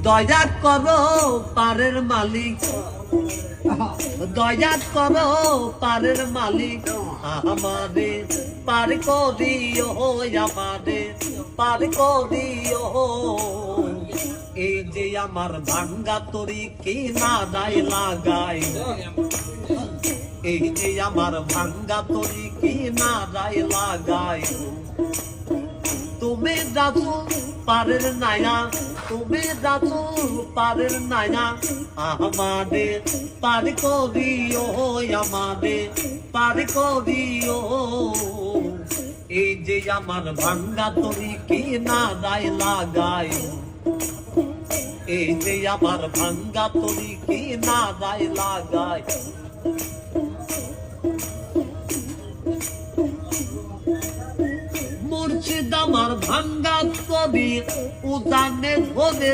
দয়া করো পারের মালিক, দয়া করো পারের মালিক, আমারে পার করিও, আমারে পার করিও। এই যে আমার ভাঙ্গা তরি কি না দায় লাগাই, এই যে আমার ভাঙ্গা তরি কি না দায় লাগাই। তুমি দাদু পারের নাইয়া, তুমি দাদু পারের নাইয়া, আমাদের পার করিও, আমাদের পার করিও। এই যে আমার ভাঙ্গা তরি কি না দায় লাগাই, এই যে আমার ভাঙ্গা তরি কি না দায় লাগাই। মুর্শিদ আমার ভাঙ্গা তরি উদানে ধরে